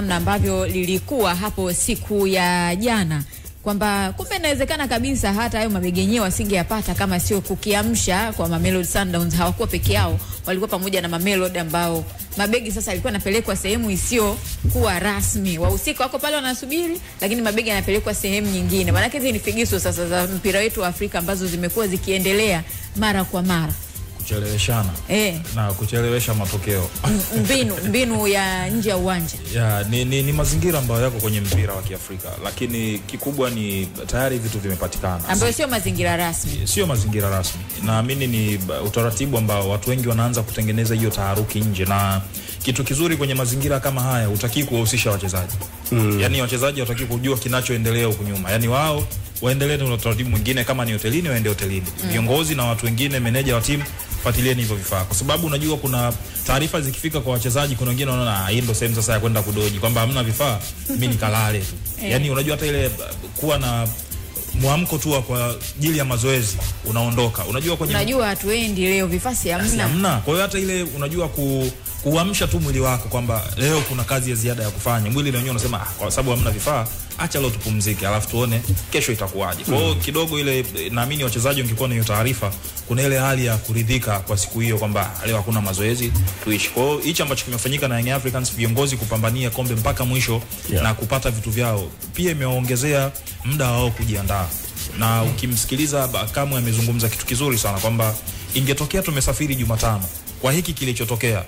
namna ambavyo lilikuwa hapo siku ya jana, kwamba kumbe inawezekana kabisa hata hayo mabegi yenyewe wasingeyapata kama sio kukiamsha kwa Mamelodi Sundowns. Hawakuwa peke yao, walikuwa pamoja na Mamelodi ambao mabegi sasa alikuwa yanapelekwa sehemu isiyo kuwa rasmi. Wahusika wako pale wanasubiri, lakini mabegi yanapelekwa sehemu nyingine. Maana hizi ni figisu sasa za mpira wetu wa Afrika ambazo zimekuwa zikiendelea mara kwa mara. Kucheleweshana na kuchelewesha matokeo. mbinu ya nje ya uwanja. Ni mazingira ambayo yako kwenye mpira wa Kiafrika, lakini kikubwa ni tayari vitu vimepatikana. Ambayo sio mazingira rasmi. Sio mazingira rasmi. Naamini ni utaratibu ambao watu wengi wanaanza kutengeneza hiyo taharuki nje, na kitu kizuri kwenye mazingira kama haya hutaki kuwahusisha wachezaji. Yaani wachezaji hawataki kujua kinachoendelea huko nyuma. Yaani wao waendelee na utaratibu mwingine, kama ni hotelini waende hotelini. Viongozi na watu wengine, meneja wa timu, fuatilieni hivyo vifaa, kwa sababu unajua kuna taarifa zikifika kwa wachezaji, kuna wengine wanaona hii ndio sehemu sasa ya kwenda kudoji, kwamba hamna vifaa, mimi nikalale tu. Yaani unajua hata ile kuwa na muamko tu kwa ajili ya mazoezi unaondoka. Unajua hatuendi leo, vifaa si hamna. Kwa hiyo hata ile unajua kuamsha tu mwili wako kwamba leo kuna kazi ya ziada ya kufanya. Mwili wenyewe unasema kwa sababu hamna vifaa, acha leo tupumzike, alafu tuone kesho itakuwaje. Kwa hiyo kidogo ile, naamini wachezaji wangekuwa na hiyo taarifa, kuna ile hali ya kuridhika kwa siku hiyo kwamba leo hakuna mazoezi, tuishi. Kwa hiyo hicho ambacho kimefanyika na Young Africans, viongozi kupambania kombe mpaka mwisho na kupata vitu vyao, pia imeongezea muda wao kujiandaa. Na ukimsikiliza Kamwe amezungumza kitu kizuri sana kwamba ingetokea tumesafiri Jumatano, kwa hiki kilichotokea,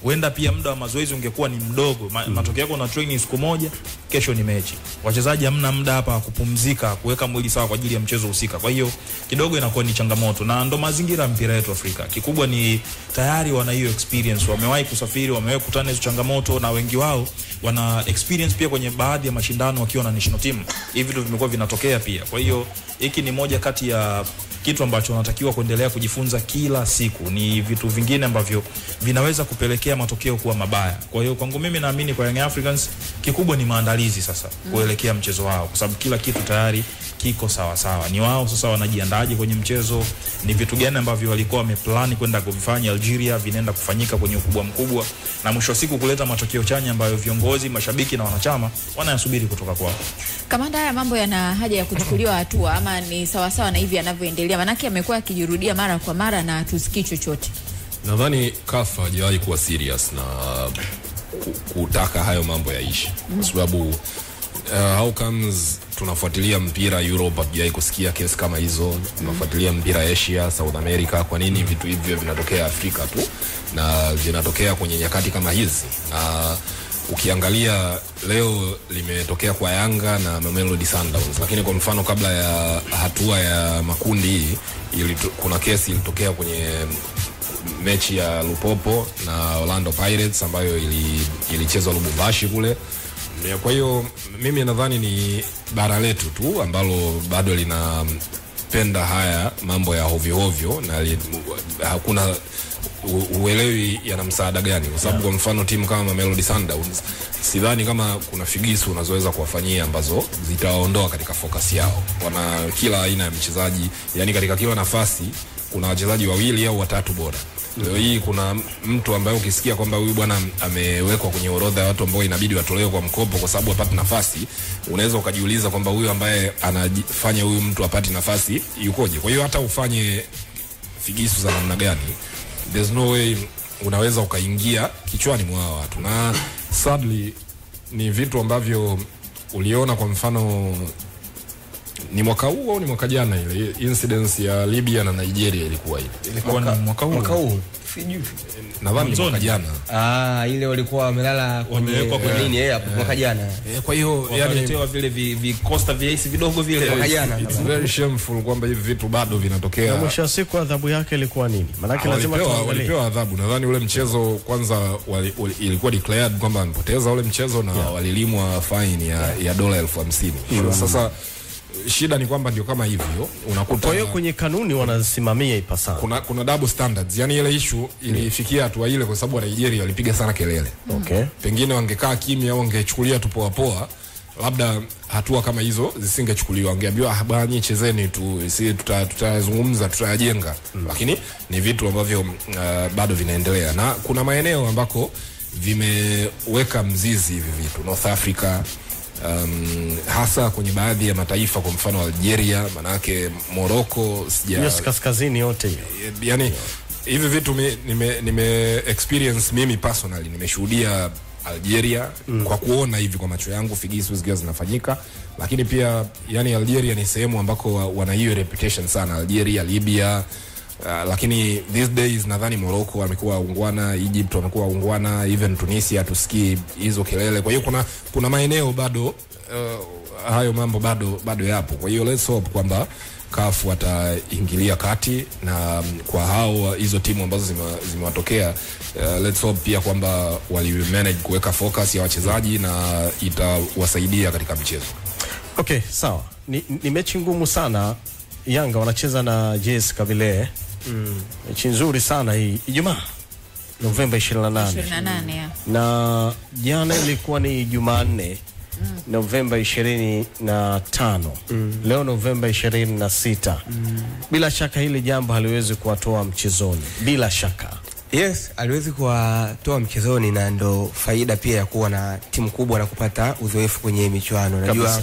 huenda pia muda wa mazoezi ungekuwa ni mdogo. Matokeo yako na training siku moja, kesho ni mechi. Wachezaji hamna muda hapa kupumzika, kuweka mwili sawa kwa ajili ya mchezo husika. Kwa hiyo kidogo inakuwa ni changamoto, na ndo mazingira ya mpira wetu Afrika. Kikubwa ni tayari wana hiyo experience, wamewahi kusafiri, wamewahi kukutana hizo changamoto, na wengi wao wana experience pia kwenye baadhi ya mashindano wakiwa na national team. Hivi vitu vimekuwa vinatokea pia. Kwa hiyo hiki ni moja kati ya kitu ambacho wanatakiwa kuendelea kujifunza kila siku. Ni vitu vingine ambavyo vinaweza kupelekea matokeo kuwa mabaya. Kwa hiyo kwangu mimi naamini kwa Young Africans kikubwa ni maandalizi sasa kuelekea mchezo wao, kwa sababu kila kitu tayari kiko sawa sawa. Ni wao sasa wanajiandaje kwenye mchezo, ni vitu gani ambavyo walikuwa wameplani kwenda kuvifanya Algeria vinaenda kufanyika kwenye ukubwa mkubwa, na mwisho wa siku kuleta matokeo chanya ambayo viongozi, mashabiki na wanachama wanayasubiri kutoka kwao. Kamanda, haya mambo yana haja ya kuchukuliwa hatua ama ni sawa sawa na hivi yanavyoendelea? Manake amekuwa akijirudia mara kwa mara na tusikii chochote. Nadhani CAF hajawahi kuwa serious na kutaka hayo mambo yaishi. Kwa sababu how comes tunafuatilia mpira Europe hajawahi kusikia kesi kama hizo, tunafuatilia mpira Asia, South America, kwa nini vitu hivyo vinatokea Afrika tu na vinatokea kwenye nyakati kama hizi? Na ukiangalia leo limetokea kwa Yanga na Mamelodi Sundowns, lakini kwa mfano kabla ya hatua ya makundi hii kuna kesi ilitokea kwenye mechi ya Lupopo na Orlando Pirates ambayo ilichezwa Lubumbashi kule. Kwa hiyo mimi nadhani ni bara letu tu ambalo bado linapenda haya mambo ya hovyo hovyo, na hakuna uelewi yana msaada gani. Kwa sababu kwa mfano timu kama Mamelodi Sundowns, sidhani kama kuna figisu unazoweza kuwafanyia ambazo zitaondoa katika focus yao. Wana kila aina ya mchezaji, yani katika kila nafasi kuna wachezaji wawili au watatu bora. Leo hii kuna mtu ambaye ukisikia kwamba huyu bwana amewekwa kwenye orodha ya watu ambao inabidi watolewe kwa mkopo kwa sababu apate nafasi, unaweza ukajiuliza kwamba huyu ambaye anafanya huyu mtu apate nafasi yukoje? Kwa hiyo hata ufanye figisu za namna gani, there's no way unaweza ukaingia kichwani mwa watu. Na sadly ni vitu ambavyo uliona kwa mfano ni mwaka huu au ni mwaka jana, ile incidence ya Libya na Nigeria ilikuwa mwaka huu sijui, nadhani mwaka jana. Ile walikuwa wamelala kwenye nini hapo mwaka jana. Kwa hiyo yani vile vikosta viasi vidogo vile mwaka jana. It's very shameful kwamba hivi vitu bado vinatokea. Na mwisho wa siku adhabu yake ilikuwa nini? Maana lazima walipewa adhabu. Nadhani ule mchezo kwanza ilikuwa declared kwamba amepoteza ule mchezo na walilimwa fine ya $50,000. Sasa shida ni kwamba ndio kama hivyo unakuta. Kwa hiyo kwenye kanuni wanasimamia ipasavyo. Kuna double standards. Yani ile issue ilifikia hatua ile kwa sababu Nigeria walipiga sana kelele. Pengine wangekaa kimya au wangechukulia tu poa, labda hatua kama hizo zisingechukuliwa. Wangeambiwa bwana chezeni tu, sisi tutazungumza, tutajenga. Lakini ni vitu ambavyo bado vinaendelea, na kuna maeneo ambako vimeweka mzizi hivi vitu. North Africa, hasa kwenye baadhi ya mataifa, kwa mfano Algeria, manake Morocco, yes, kaskazini yote hiyo. Yani hivi vitu nime experience mimi personally, nimeshuhudia Algeria kwa kuona hivi kwa macho yangu figisu zikiwa zinafanyika, lakini pia yani Algeria ni sehemu ambako wana hiyo reputation sana, Algeria, Libya, lakini these days nadhani Morocco wamekuwa ungwana, Egypt wamekuwa ungwana, even Tunisia tusikii hizo kelele. Kwa hiyo kuna maeneo bado hayo mambo bado yapo. Kwa hiyo let's hope kwamba CAF wataingilia kati, na kwa hao hizo timu ambazo zimewatokea let's hope pia kwamba wali manage kuweka focus ya wachezaji na itawasaidia katika michezo. Okay, sawa. Ni mechi ngumu sana. Yanga wanacheza na JS Kabylie. Mechi nzuri sana hii. Ijumaa Novemba 28. Na jana ilikuwa ni Jumanne Novemba 25. Leo Novemba 26. Bila shaka hili jambo haliwezi kuwatoa mchezoni. Bila shaka. Yes, aliwezi kuwatoa mchezoni, na ndo faida pia ya kuwa na timu kubwa na kupata uzoefu kwenye michuano. Najua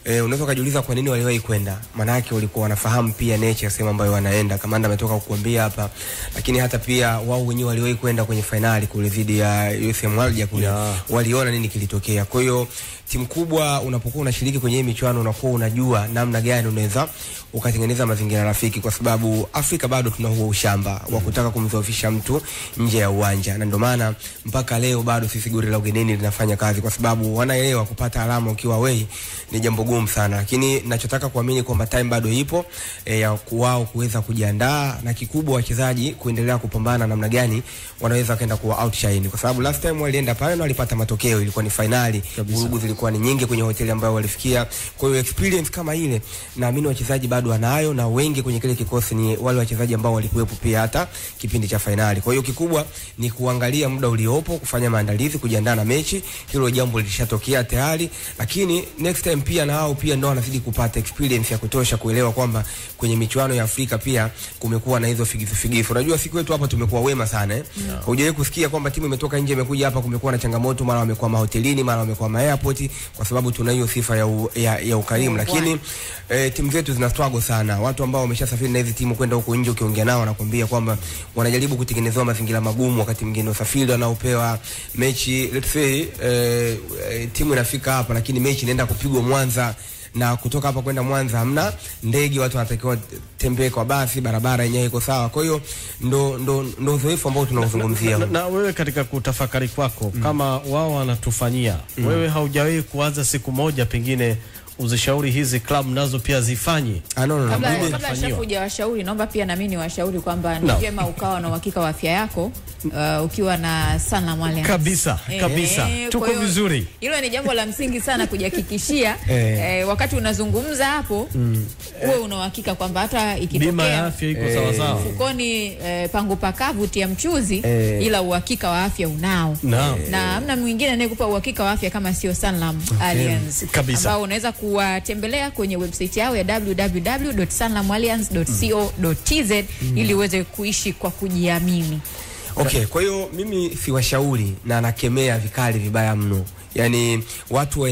unaweza kujiuliza kwa nini waliwahi kwenda. Maana yake walikuwa wanafahamu pia nature ya sehemu ambayo wanaenda. Kamanda ametoka kukuambia hapa, lakini hata pia wao wenyewe waliwahi kwenda kwenye finali kule dhidi ya USM Alger kule. Waliona nini kilitokea. Kwa hiyo timu kubwa unapokuwa unashiriki kwenye hii michuano unakuwa unajua namna gani unaweza ukatengeneza mazingira rafiki, kwa sababu Afrika bado tuna huo ushamba wa kutaka kumdhoofisha mtu nje ya uwanja, na ndio maana mpaka leo bado sisi goli la ugenini linafanya kazi, kwa sababu wanaelewa kupata alama ukiwa away ni jambo gumu sana. Lakini ninachotaka kuamini kwamba time bado ipo ya wao kuweza kujiandaa, na kikubwa wachezaji kuendelea kupambana namna gani wanaweza kaenda kuwa outshine, kwa sababu last time walienda pale na walipata matokeo, ilikuwa ni finali, vurugu zilikuwa ni nyingi kwenye hoteli ambayo walifikia. Kwa hiyo experience kama ile naamini wachezaji bado wanayo, na wengi kwenye kile kikosi ni wale wachezaji ambao walikuwepo pia hata kipindi cha finali. Kwa hiyo kikubwa ni kuangalia muda uliopo, kufanya maandalizi, kujiandaa na mechi. Hilo jambo lilishatokea tayari, lakini next time pia na hao pia ndio wanazidi kupata experience ya kutosha kuelewa kwamba kwenye michuano ya Afrika pia kumekuwa na hizo figisu. Unajua siku yetu hapa tumekuwa wema sana Hujawahi kusikia kwamba timu imetoka nje imekuja hapa kumekuwa na changamoto, mara wamekuwa mahotelini, mara wamekuwa airport, kwa sababu tuna hiyo sifa ya ukarimu. Lakini timu zetu zina struggle sana. Watu ambao wameshasafiri na hizi timu kwenda huko nje, ukiongea nao wanakuambia kwamba wanajaribu kutengenezwa mazingira magumu, wakati mwingine usafiri wanaopewa mechi, let's say timu inafika hapa lakini mechi inaenda kupigwa Mwanza, na kutoka hapa kwenda Mwanza hamna ndege, watu wanatakiwa tembee kwa basi, barabara yenyewe iko sawa. Kwa hiyo ndo uzoefu ambao tunaozungumzia. Na wewe katika kutafakari kwako, kama wao wanatufanyia, wewe haujawahi kuanza siku moja pengine uzishauri hizi club nazo pia zifanye? Kabla shafu hujawashauri, naomba pia na mimi niwashauri kwamba ni vyema ukawa na uhakika wa afya yako ukiwa na Sanlam Alliance. Kabisa. Tuko vizuri. Hilo ni jambo la msingi sana kujihakikishia wakati unazungumza hapo wewe una uhakika kwamba hata ikitokea bima ya afya iko sawa sawa. Mfukoni pangu pakavu tia mchuzi, ila uhakika wa afya unao. Na hamna mwingine anayekupa uhakika wa afya kama sio Sanlam Alliance. Ambao unaweza kuwatembelea kwenye website yao ya www.sanlamalliance.co.tz ili uweze kuishi kwa kujiamini. Okay, kwa hiyo mimi siwashauri na nakemea vikali vibaya mno. Yani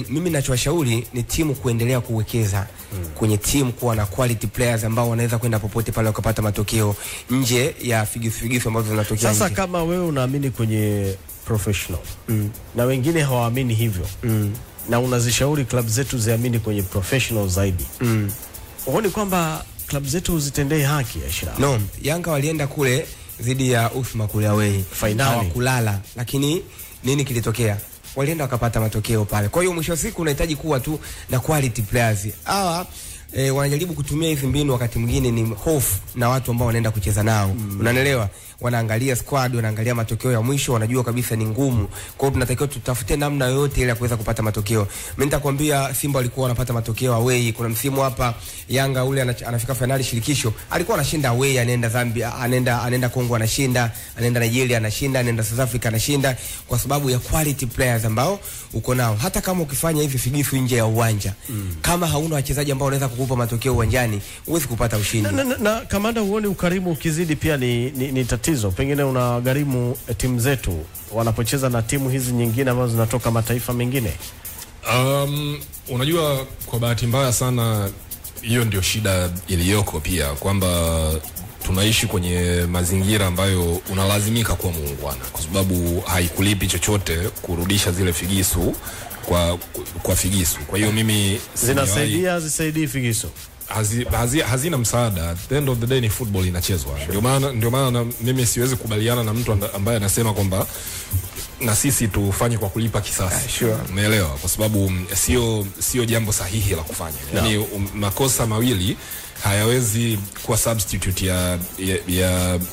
mimi ninachowashauri ni timu kuendelea kuwekeza kwenye timu, kuwa na quality players ambao wanaweza kwenda popote pale wakapata matokeo nje ya figisu ambazo zinatokea. Sasa kama wewe unaamini kwenye professional na wengine hawaamini hivyo, na unazishauri club zetu ziamini kwenye professional zaidi, uone kwamba club zetu zitendee haki ya Shira? No, Yanga walienda kule dhidi ya Usma kule away finali, kulala, lakini nini kilitokea? Walienda wakapata matokeo pale. Kwa hiyo mwisho wa siku unahitaji kuwa tu na quality players. Hawa wanajaribu kutumia hizi mbinu, wakati mwingine ni hofu na watu ambao wanaenda kucheza nao. Unanielewa? Wanaangalia squad, wanaangalia matokeo ya mwisho, wanajua kabisa ni ngumu. Kwa hiyo tunatakiwa tutafute namna yoyote ile ya kuweza kupata matokeo. Mimi nitakwambia Simba walikuwa wanapata matokeo away. Kuna msimu hapa Yanga ule anafika finali shirikisho, alikuwa anashinda away, anaenda Zambia, anaenda Kongo anashinda, anaenda Nigeria anashinda, anaenda South Africa anashinda, kwa sababu ya quality players ambao uko nao. Hata kama ukifanya hivi figisu nje ya uwanja, kama hauna wachezaji ambao wanaweza kukupa matokeo uwanjani, huwezi kupata ushindi. Na kamanda, huoni ukarimu ukizidi pia ni tatizo? Pengine unagharimu timu zetu wanapocheza na timu hizi nyingine ambazo zinatoka mataifa mengine. Unajua, kwa bahati mbaya sana hiyo ndio shida iliyoko pia, kwamba tunaishi kwenye mazingira ambayo unalazimika kuwa muungwana, kwa sababu haikulipi chochote kurudisha zile figisu kwa figisu. Kwa hiyo mimi zinasaidia zisaidii figisu, hazina msaada. At the end of the day ni football inachezwa. Ndio maana mimi siwezi kubaliana na mtu ambaye anasema kwamba na sisi tufanye kwa kulipa kisasi. Umeelewa? Kwa sababu sio jambo sahihi la kufanya. Yaani makosa mawili hayawezi kuwa substitute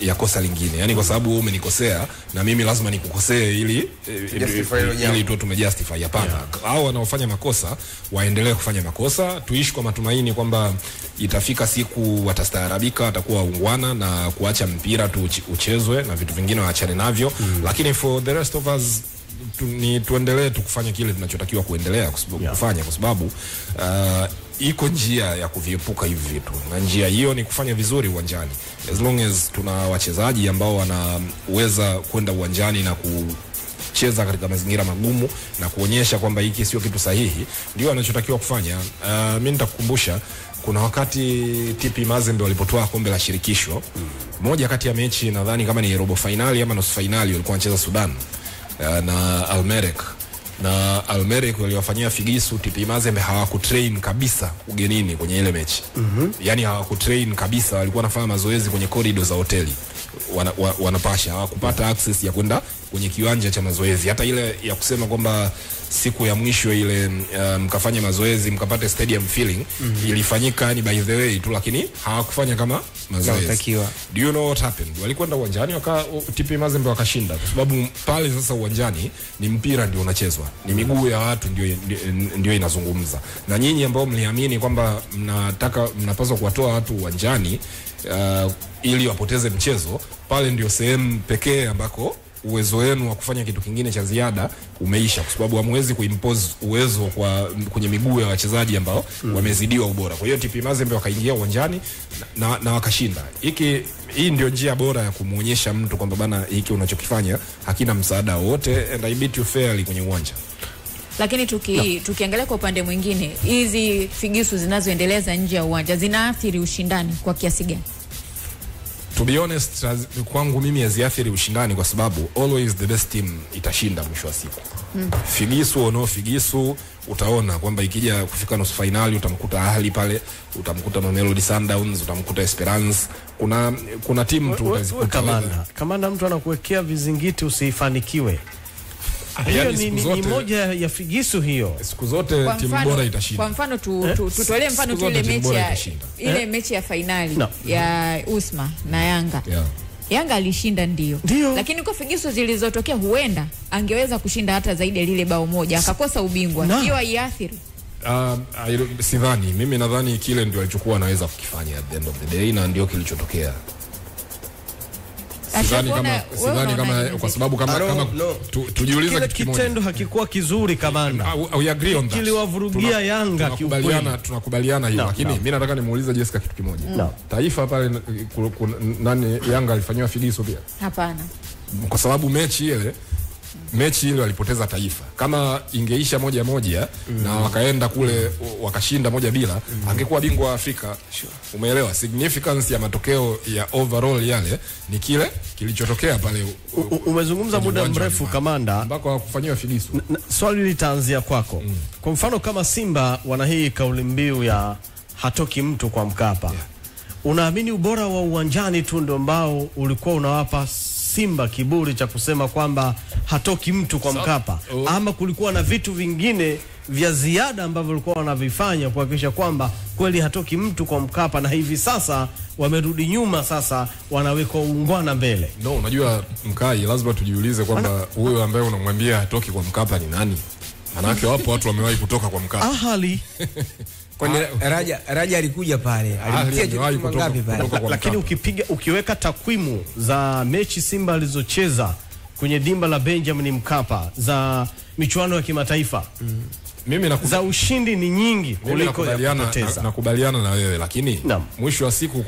ya kosa lingine. Yaani kwa sababu wewe umenikosea na mimi lazima nikukosee ili tu tumejustify. Hapana. Hao wanaofanya makosa waendelee kufanya makosa, tuishi kwa matumaini kwamba itafika siku watastaarabika, watakuwa ungwana na kuacha mpira tu uchezwe na vitu vingine waachane navyo. Lakini for the rest of us tuendelee kufanya kile tunachotakiwa kuendelea kufanya, kwa sababu iko njia ya kuviepuka hivi vitu, na njia hiyo ni kufanya vizuri uwanjani. As long as tuna wachezaji ambao wanaweza kwenda uwanjani na kucheza katika mazingira magumu na kuonyesha kwamba hiki sio kitu sahihi, ndio wanachotakiwa kufanya. Mimi nitakukumbusha kuna wakati TP Mazembe walipotoa kombe la shirikisho, moja kati ya mechi nadhani kama ni robo finali ama nusu finali, walikuwa wanacheza Sudan na Almerek, na Almerek waliwafanyia figisu TP Mazembe. Hawakutrain kabisa ugenini kwenye ile mechi. Yani hawakutrain kabisa, walikuwa wanafanya mazoezi kwenye corridor za hoteli. Wanapasha hawakupata access ya kwenda kwenye kiwanja cha mazoezi. Hata ile ya kusema kwamba siku ya mwisho ile mkafanya mazoezi mkapata stadium feeling ilifanyika ni by the way tu, lakini hawakufanya kama mazoezi. Do you know what happened? Walikwenda uwanjani TP Mazembe wakashinda, kwa sababu pale sasa uwanjani ni mpira ndio unachezwa, ni miguu ya watu ndio inazungumza. Na nyinyi ambao mliamini kwamba mnapaswa kuwatoa watu uwanjani ili wapoteze mchezo, pale ndio sehemu pekee ambako uwezo wenu wa kufanya kitu kingine cha ziada umeisha, kwa sababu hamwezi kuimpose uwezo kwenye miguu ya wachezaji ambao wamezidiwa ubora. Kwa hiyo TP Mazembe wakaingia uwanjani na wakashinda. Hii ndio njia bora ya kumuonyesha mtu kwamba bana, hiki unachokifanya hakina msaada wote, and I beat you fairly kwenye uwanja. Lakini tukiangalia kwa upande mwingine, hizi figisu zinazoendeleza nje ya uwanja zinaathiri ushindani kwa kiasi gani? To be honest, kwangu mimi haziathiri ushindani, kwa sababu always the best team itashinda mwisho wa siku. Figisu au no figisu, utaona kwamba ikija kufika nusu finali utamkuta Ahli pale, utamkuta Mamelodi Sundowns, utamkuta Esperance. Kuna timu tu utazikuta. Kamanda, mtu anakuwekea vizingiti usifanikiwe. Hiyo ni moja ya figisu hiyo. Siku zote timu bora itashinda. Kwa mfano tutolee mfano tu ile mechi ya finali ya Usma na Yanga. Yanga alishinda ndio. Lakini kwa figisu zilizotokea huenda angeweza kushinda hata zaidi ya lile bao moja, akakosa ubingwa. Hiyo haiathiri. Sidhani. Mimi nadhani kile ndio alichokuwa anaweza kukifanya at the end of the day, na ndio kilichotokea. Sidhani kama kwa sababu kama tujiuliza kitu kimoja, kitendo hakikuwa kizuri kamanda. We agree on that. Kiliwavurugia Yanga kiukweli. Tunakubaliana hiyo, lakini mimi nataka nimuulize Jessica kitu kimoja. Taifa pale nani Yanga alifanywa figisu pia? Hapana. Kwa sababu mechi ile walipoteza Taifa. Kama ingeisha 1-1 na wakaenda kule wakashinda 1-0, angekuwa bingwa wa Afrika. Umeelewa? Significance ya matokeo ya overall yale ni kile kilichotokea pale. Umezungumza muda mrefu kamanda, ambako hawakufanyiwa figisu. Swali litaanzia kwako. Kwa mfano kama Simba wana hii kauli mbiu ya hatoki mtu kwa Mkapa. Unaamini ubora wa uwanjani tu ndio ambao ulikuwa unawapa Simba kiburi cha kusema kwamba hatoki mtu kwa Mkapa, ama kulikuwa na vitu vingine vya ziada ambavyo walikuwa wanavifanya kuhakikisha kwamba kweli hatoki mtu kwa Mkapa, na hivi sasa wamerudi nyuma, sasa wanaweka uungwana mbele? No, unajua Mkai, lazima tujiulize kwamba huyo ambaye unamwambia hatoki kwa Mkapa ni nani? Manake wapo watu wamewahi kutoka kwa Mkapa. Ahali kwani Raja alikuja pale, alitia kitu ngapi pale? Lakini ukiweka takwimu za mechi Simba alizocheza kwenye dimba la Benjamin Mkapa za michuano ya kimataifa, mimi za ushindi ni nyingi kuliko ya kupoteza. Nakubaliana na wewe, lakini mwisho wa siku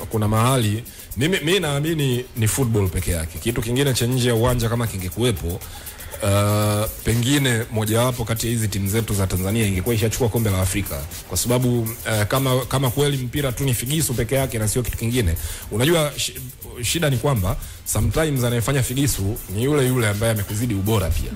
kuna mahali mimi naamini ni football peke yake. Kitu kingine cha nje ya uwanja kama kingekuwepo, pengine mojawapo kati ya hizi timu zetu za Tanzania ingekuwa ishachukua kombe la Afrika, kwa sababu kama kweli mpira tu ni figisu peke yake na sio kitu kingine. Unajua shida ni kwamba sometimes anayefanya figisu ni yule ambaye amekuzidi ubora pia.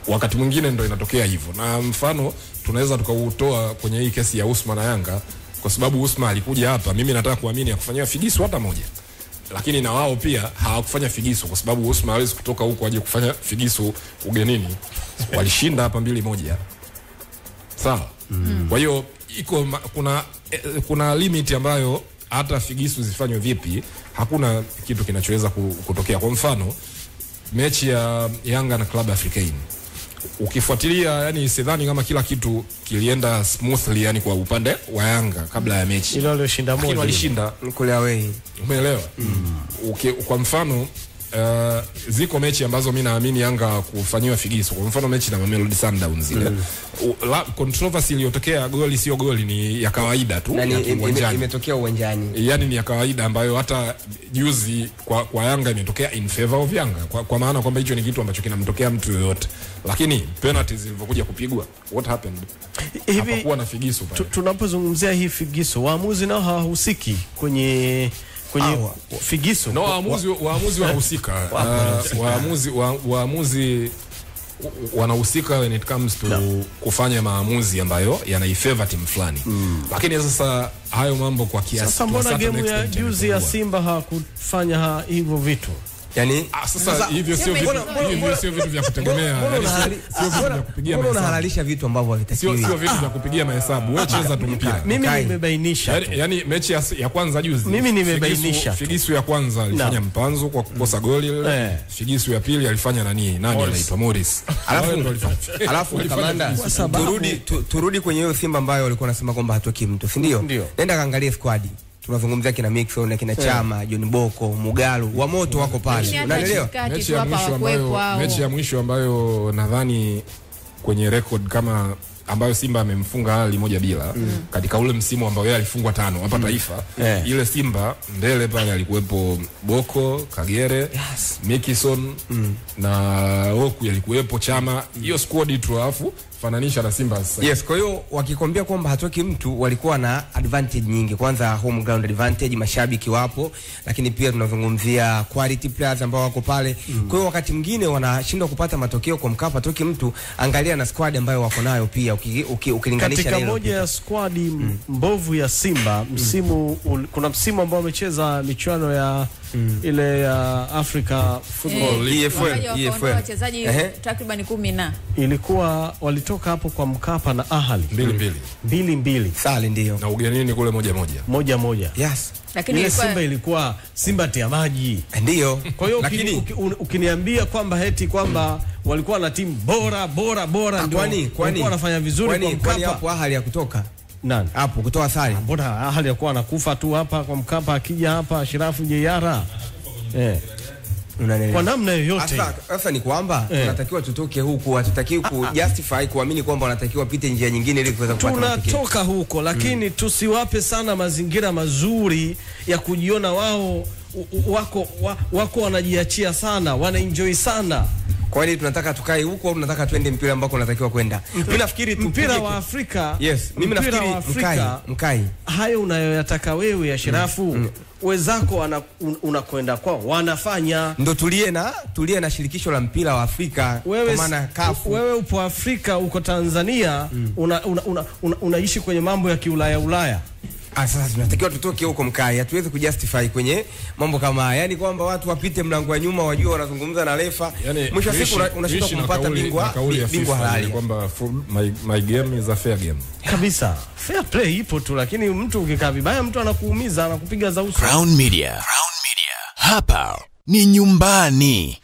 Wakati mwingine ndio inatokea hivyo, na mfano tunaweza tukautoa kwenye hii kesi ya Usman na Yanga, kwa sababu Usman alikuja hapa, mimi nataka kuamini akufanyia figisu hata moja, lakini na wao pia hawakufanya figisu, kwa sababu Usman hawezi kutoka huko aje kufanya figisu ugenini. Walishinda hapa 2-1. Sawa. Kwa hiyo kuna limit ambayo hata figisu zifanywe vipi hakuna kitu kinachoweza kutokea. Kwa mfano mechi ya Yanga na Club Africain, ukifuatilia yani sidhani kama kila kitu kilienda smoothly yani kwa upande wa Yanga kabla ya mechi. Ile walishinda moja. Walishinda kule away. Umeelewa? Kwa mfano ziko mechi ambazo mimi naamini Yanga kufanyiwa figisu. Kwa mfano mechi na Mamelodi Sundowns ile. Controversy iliyotokea, goli sio goli, ni ya kawaida tu. Imetokea uwanjani. Yani ni ya kawaida ambayo hata juzi kwa Yanga imetokea in favor of Yanga. Kwa maana kwamba hicho ni kitu ambacho kinamtokea mtu yoyote. Lakini penalties zilivyokuja kupigwa, what happened? Hapakuwa na figisu pale. Tunapozungumzia hii figisu, waamuzi nao hawahusiki kwenye figisu. No, waamuzi wanahusika. Waamuzi wanahusika when it comes to kufanya maamuzi ambayo yanaifavor timu fulani. Lakini sasa hayo mambo kwa kiasi. Sasa mbona game ya juzi ya Simba hakufanya hivyo vitu? Yani sasa hivyo sio vitu vya kutegemea. Sio vitu vya kupigia mahesabu. Unahalalisha vitu ambavyo havitakiwi. Sio vitu vya kupigia mahesabu. Wewe cheza tu mpira. Mimi nimebainisha. Yani mechi ya kwanza juzi. Mimi nimebainisha. Figisu ya kwanza alifanya Mpanzu kwa kukosa goli ile. Figisu ya pili alifanya nani anaitwa Morris. Alafu kamanda, turudi kwenye hiyo Simba ambayo walikuwa wanasema kwamba hatoki mtu, si ndio? Nenda kaangalia squad. Tunazungumzia kina Mixon na kina Chama, John Boko, Mugalu, wa moto wako pale. Unaelewa? Mechi ya mwisho ambayo nadhani kwenye record kama ambayo Simba amemfunga Ali 1-0 katika ule msimu ambao yeye alifungwa 5 hapa Taifa. Ile Simba mbele pale alikuwepo Boko, Kagere, Mixon na Oku alikuwepo, Chama. Hiyo squad tu alafu fananisha na Simba sasa. Yes, kwa hiyo wakikwambia kwamba hatoki mtu, walikuwa na advantage nyingi. Kwanza home ground advantage, mashabiki wapo, lakini pia tunazungumzia quality players ambao wako pale. Kwa hiyo wakati mwingine wanashindwa kupata matokeo kwa Mkapa, hatoki mtu, angalia na squad ambayo wako nayo pia ukilinganisha na katika moja ya squad mbovu ya Simba kuna msimu ambao wamecheza michuano ya ile ya Africa Football EFL wachezaji takriban 10 na ilikuwa walitoka hapo kwa Mkapa na Ahali 2-2 sale ndio, na ugenini kule 1-1. Yes, lakini ile Simba ilikuwa Simba tia maji ndio. Kwa hiyo ukiniambia kwamba heti kwamba walikuwa na timu bora ndio walikuwa wanafanya vizuri kwa Mkapa, kwani hapo Ahali ya kutoka nani hapo kutoa sare? Mbona Ahali alikuwa anakufa tu hapa kwa Mkapa, akija hapa Shirafu Jeyara kwa namna yoyote. Sasa ni kwamba tunatakiwa tutoke huku, hatutakiwi kujustify kuamini kwamba wanatakiwa pite njia nyingine ili kuweza kupata matokeo. Tunatoka huko, lakini tusiwape sana mazingira mazuri ya kujiona wao wako wanajiachia sana, wanaenjoy sana. Kwa hiyo tunataka tukae huko au tunataka twende mpira ambako tunatakiwa kwenda? Mimi nafikiri mpira wa Afrika. Yes, mimi nafikiri mkai. Hayo unayoyataka wewe ya Shirafu, wenzako unakwenda kwao wanafanya. Ndio tulie na shirikisho la mpira wa Afrika, kwa maana CAF. Wewe upo Afrika, uko Tanzania, unaishi kwenye mambo ya kiulaya. Sasa tunatakiwa tutoke huko mkai, hatuwezi kujustify kwenye mambo kama haya. Yaani kwamba watu wapite mlango wa nyuma wajue wanazungumza na refa. Mwisho wa siku unashindwa kumpata bingwa halali. Kwamba my game is a fair game. Kabisa. Fair play ipo tu, lakini mtu ukikaa vibaya mtu anakuumiza, anakupiga za uso. Crown Media. Hapa ni nyumbani.